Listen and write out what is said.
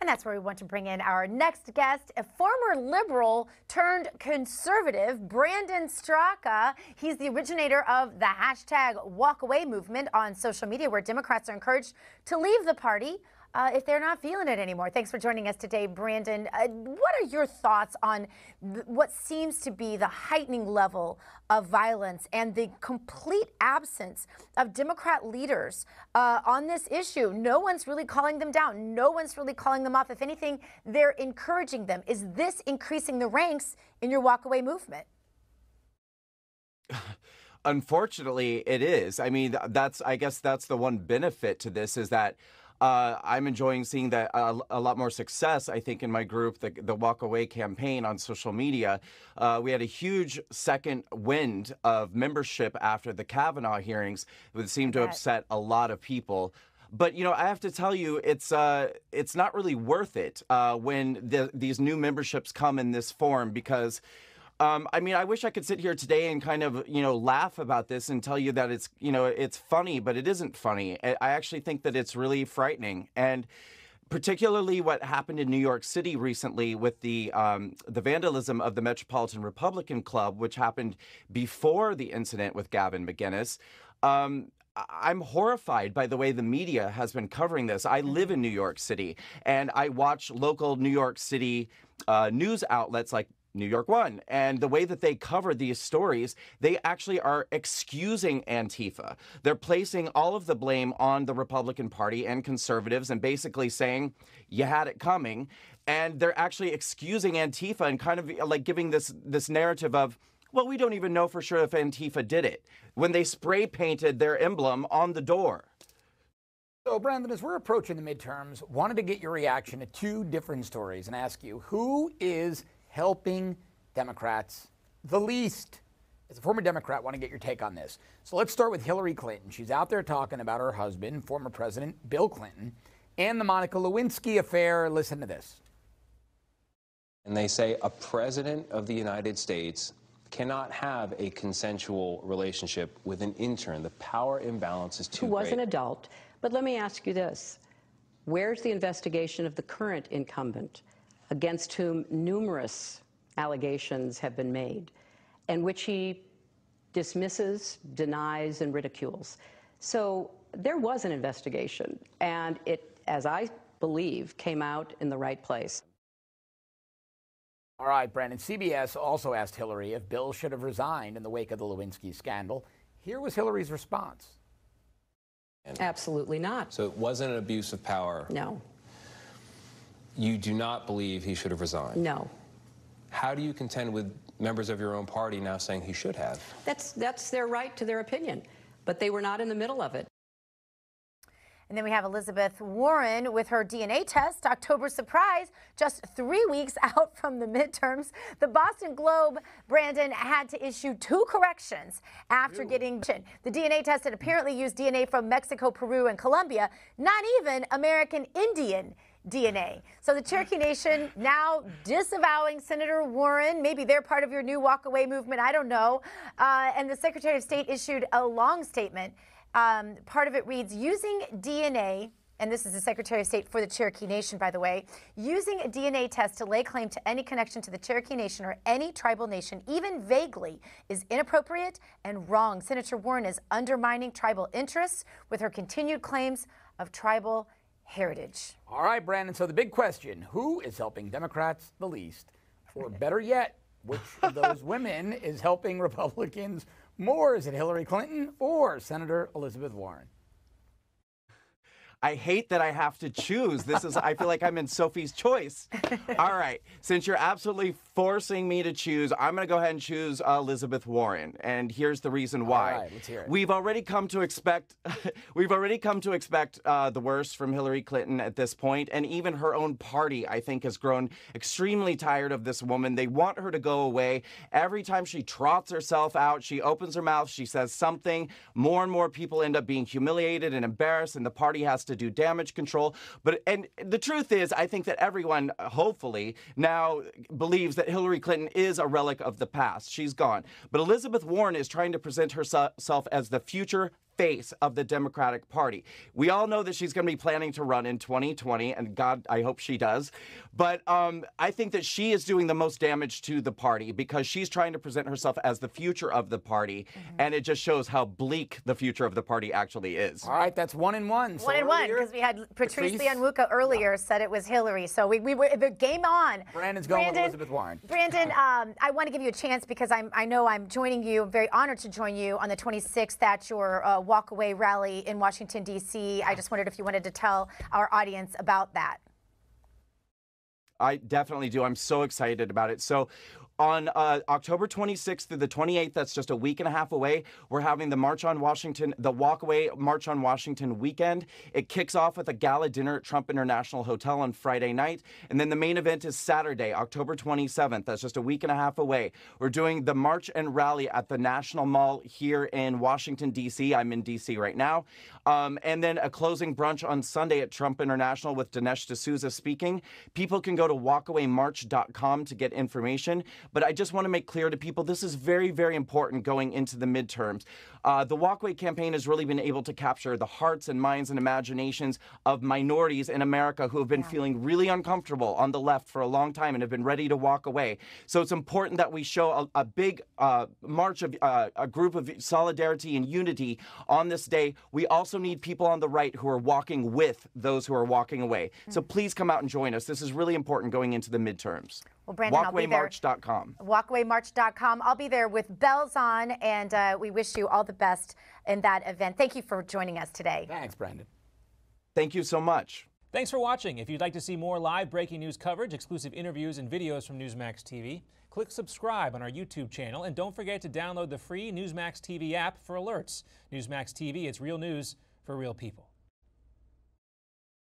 And that's where we want to bring in our next guest, a former liberal turned conservative, Brandon Straka. He's the originator of the #walkaway movement on social media, where Democrats are encouraged to leave the party if they're not feeling it anymore. Thanks for joining us today, Brandon. What are your thoughts on what seems to be the heightening level of violence and the complete absence of Democrat leaders on this issue? No one's really calling them down. No one's really calling them off. If anything, they're encouraging them. Is this increasing the ranks in your walkaway movement? Unfortunately, it is. I mean, I guess that's the one benefit to this, is that I'm enjoying seeing that a lot more success, I think, in my group, the Walkaway campaign on social media. We had a huge second wind of membership after the Kavanaugh hearings, which seemed to upset a lot of people. But, you know, I have to tell you, it's not really worth it when these new memberships come in this form, because I mean, I wish I could sit here today and kind of, laugh about this and tell you that it's, it's funny, but it isn't funny. I actually think that it's really frightening. And particularly what happened in New York City recently with the vandalism of the Metropolitan Republican Club, which happened before the incident with Gavin McInnes. I'm horrified by the way the media has been covering this. I live in New York City, and I watch local New York City news outlets like New York One, and the way that they cover these stories, they actually are excusing Antifa. They're placing all of the blame on the Republican Party and conservatives and basically saying, you had it coming. And they're actually excusing Antifa and kind of like giving this narrative of, well, we don't even know for sure if Antifa did it, when they spray painted their emblem on the door. So, Brandon, as we're approaching the midterms, wanted to get your reaction to two different stories and ask you, who is helping Democrats the least? As a former Democrat, I want to get your take on this. So let's start with Hillary Clinton. She's out there talking about her husband, former President Bill Clinton, and the Monica Lewinsky affair. Listen to this. And they say a president of the United States cannot have a consensual relationship with an intern. The power imbalance is too great. Who was an adult. But let me ask you this. Where's the investigation of the current incumbent, against whom numerous allegations have been made, and which he dismisses, denies, and ridicules? So there was an investigation, and it, as I believe, came out in the right place. All right, Brandon, CBS also asked Hillary if Bill should have resigned in the wake of the Lewinsky scandal. Here was Hillary's response. Absolutely not. So it wasn't an abuse of power? No. You do not believe he should have resigned? No. How do you contend with members of your own party now saying he should have? That's their right to their opinion, but they were not in the middle of it. And then we have Elizabeth Warren with her DNA test. October surprise, just 3 weeks out from the midterms. The Boston Globe, Brandon, had to issue 2 corrections after getting the DNA test had apparently used DNA from Mexico, Peru, and Colombia, not even American Indian DNA. So the Cherokee Nation now disavowing Senator Warren. Maybe they're part of your new walkaway movement. I don't know. And the Secretary of State issued a long statement. Part of it reads, using DNA, and this is the Secretary of State for the Cherokee Nation, by the way, using a DNA test to lay claim to any connection to the Cherokee Nation or any tribal nation, even vaguely, is inappropriate and wrong. Senator Warren is undermining tribal interests with her continued claims of tribal heritage. All right, Brandon, so the big question, who is helping Democrats the least? Or better yet, which of those women is helping Republicans more? Is it Hillary Clinton or Senator Elizabeth Warren? I hate that I have to choose. I feel like I'm in Sophie's Choice. All right, since you're absolutely forcing me to choose, I'm going to go ahead and choose Elizabeth Warren, and here's the reason why. All right, let's hear it. We've already come to expect the worst from Hillary Clinton at this point, and even her own party, I think, has grown extremely tired of this woman. They want her to go away. Every time she trots herself out, she opens her mouth, she says something, more and more people end up being humiliated and embarrassed, and the party has to do damage control. And the truth is, I think that everyone, hopefully, now believes that Hillary Clinton is a relic of the past. She's gone. But Elizabeth Warren is trying to present herself as the future face of the Democratic Party. We all know that she's going to be planning to run in 2020, and God, I hope she does. But I think that she is doing the most damage to the party because she's trying to present herself as the future of the party, and it just shows how bleak the future of the party actually is. All right, that's 1 and 1. So 1 and 1, because we had Patrice Lianwuka earlier said it was Hillary. So we were the game on. Brandon's going with Elizabeth Warren. Brandon, I want to give you a chance because I know I'm joining you. I'm very honored to join you on the 26th at your walkaway rally in Washington, D.C. I just wondered if you wanted to tell our audience about that. I definitely do. I'm so excited about it. So on October 26th through the 28th, that's just a week and a half away, we're having the March on Washington, the Walkaway March on Washington weekend. It kicks off with a gala dinner at Trump International Hotel on Friday night. And then the main event is Saturday, October 27th. That's just a week and a half away. We're doing the March and Rally at the National Mall here in Washington, D.C. I'm in D.C. right now. And then a closing brunch on Sunday at Trump International with Dinesh D'Souza speaking. People can go to walkawaymarch.com to get information. But I just want to make clear to people, this is very, very important going into the midterms. The Walkaway campaign has really been able to capture the hearts and minds and imaginations of minorities in America who have been feeling really uncomfortable on the left for a long time and have been ready to walk away. So it's important that we show a big march of a group of solidarity and unity on this day. We also need people on the right who are walking with those who are walking away. So please come out and join us. This is really important going into the midterms. Well, Brandon, walkawaymarch.com. Walkawaymarch.com. I'll be there with bells on, and we wish you all the best in that event. Thank you for joining us today. Thanks, Brandon. Thank you so much. Thanks for watching. If you'd like to see more live breaking news coverage, exclusive interviews, and videos from Newsmax TV, click subscribe on our YouTube channel, and don't forget to download the free Newsmax TV app for alerts. Newsmax TV, it's real news for real people.